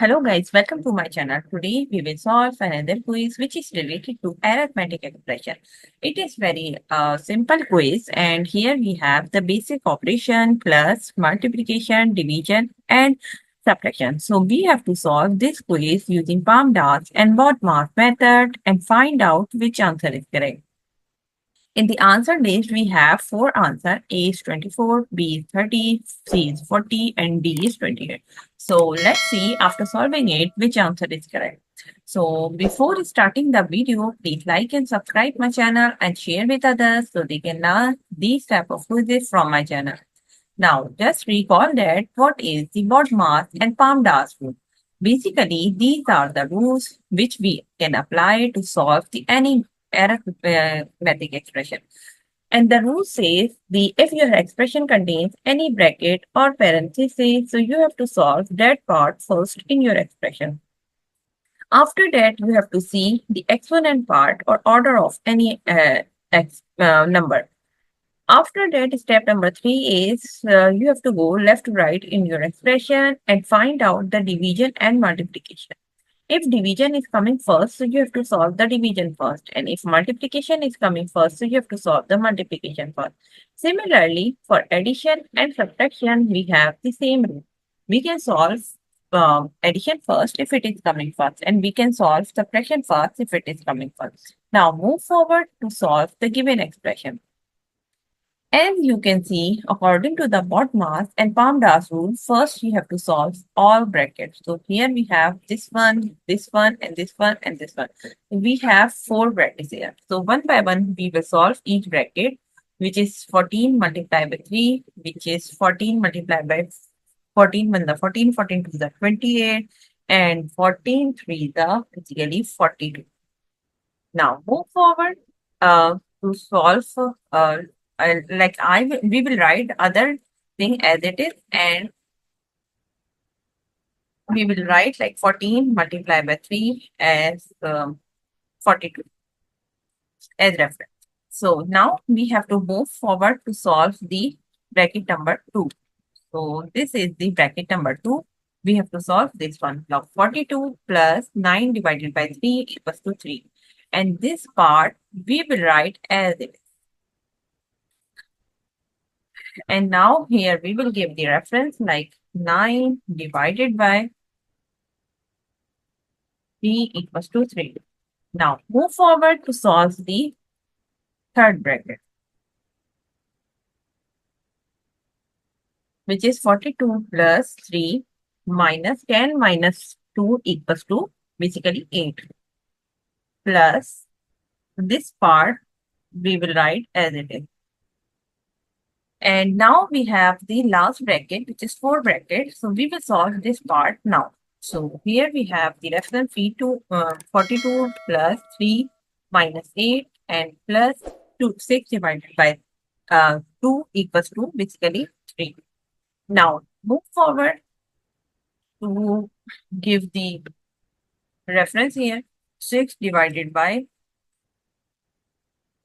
Hello guys, welcome to my channel. Today we will solve another quiz which is related to arithmetic expression. It is very simple quiz and here we have the basic operation plus multiplication, division and subtraction. So we have to solve this quiz using PAMDAS and BODMAS method and find out which answer is correct. In the answer list, we have four answers. A is 24, B is 30, C is 40, and D is 28. So let's see after solving it, which answer is correct. So before starting the video, please like and subscribe my channel and share with others so they can learn these type of quizzes from my channel. Now, just recall that what is the BODMAS and PAMDAS rule. Basically, these are the rules which we can apply to solve the any arithmetic expression. And the rule says the if your expression contains any bracket or parenthesis, so you have to solve that part first in your expression. After that, you have to see the exponent part or order of any number. After that, step number three is you have to go left to right in your expression and find out the division and multiplication. If division is coming first, so you have to solve the division first. And if multiplication is coming first, so you have to solve the multiplication first. Similarly, for addition and subtraction, we have the same rule. We can solve addition first if it is coming first, and we can solve subtraction first if it is coming first. Now move forward to solve the given expression. As you can see, according to the BODMAS and PAMDAS rule, first you have to solve all brackets. So here we have this one, and this one, and this one. We have four brackets here. So one by one, we will solve each bracket, which is 14 multiplied by 3, which is 14 multiplied by 14, when the 14, 14 to the 28, and 14, 3 the basically 42. Now move forward to solve we will write other thing as it is, and we will write like 14 multiplied by 3 as 42 as reference. So now we have to move forward to solve the bracket number 2. So this is the bracket number 2. We have to solve this one. Now 42 plus 9 divided by 3 equals to 3. And this part we will write as it is. And now here we will give the reference like 9 divided by 3 equals to 3. Now move forward to solve the third bracket, which is 42 plus 3 minus 10 minus 2 equals to basically 8. Plus this part we will write as it is. And now we have the last bracket, which is 4 brackets. So we will solve this part now. So here we have the reference fee to 42 plus 3 minus 8 and plus 6 divided by 2 equals to basically 3. Now move forward to give the reference here. 6 divided by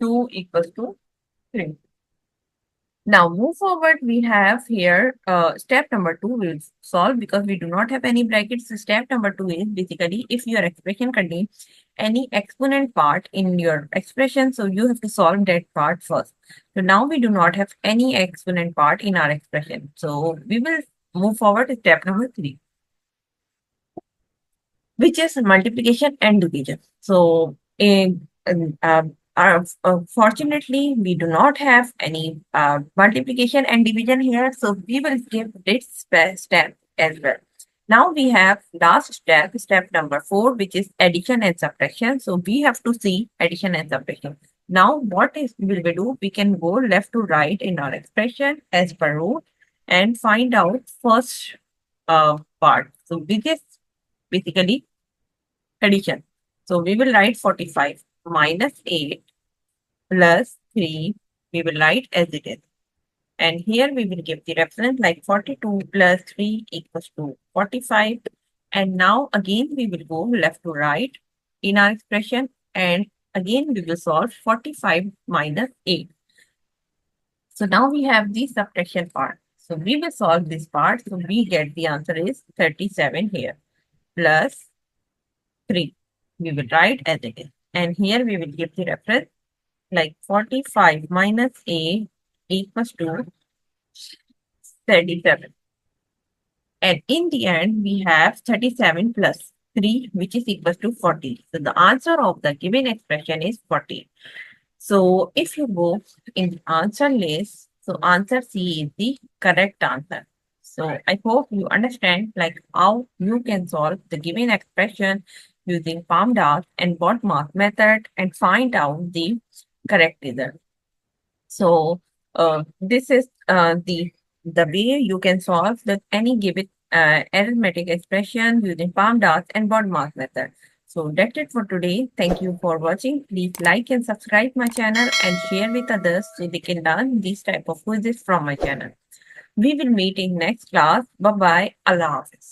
2 equals to 3. Now move forward, we have here step number 2 will solve because we do not have any brackets. So step number 2 is basically if your expression contains any exponent part in your expression, so you have to solve that part first. So now we do not have any exponent part in our expression. So we will move forward to step number 3, which is multiplication and division. So fortunately, we do not have any multiplication and division here, so we will skip this step as well. Now we have last step, step number 4, which is addition and subtraction. So we have to see addition and subtraction. Now what is will we do? We can go left to right in our expression as per rule and find out first part. So which is basically addition. So we will write 45 minus 8 plus 3. We will write as it is. And here we will give the reference like 42 plus 3 equals to 45. And now again we will go left to right in our expression. And again we will solve 45 minus 8. So now we have the subtraction part. So we will solve this part. So we get the answer is 37 here. plus 3. We will write as it is. And here we will give the reference like 45 minus 8 equals to 37. And in the end, we have 37 plus 3, which is equals to 40. So the answer of the given expression is 40. So if you go in the answer list, so answer C is the correct answer. So I hope you understand like how you can solve the given expression using PAMDAS and BODMAS method and find out the correct result. So this is the way you can solve the any given arithmetic expression using PAMDAS and BODMAS method. So that's it for today. Thank you for watching. Please like and subscribe my channel and share with others so they can learn these type of quizzes from my channel. We will meet in next class. Bye bye. Allah Hafiz.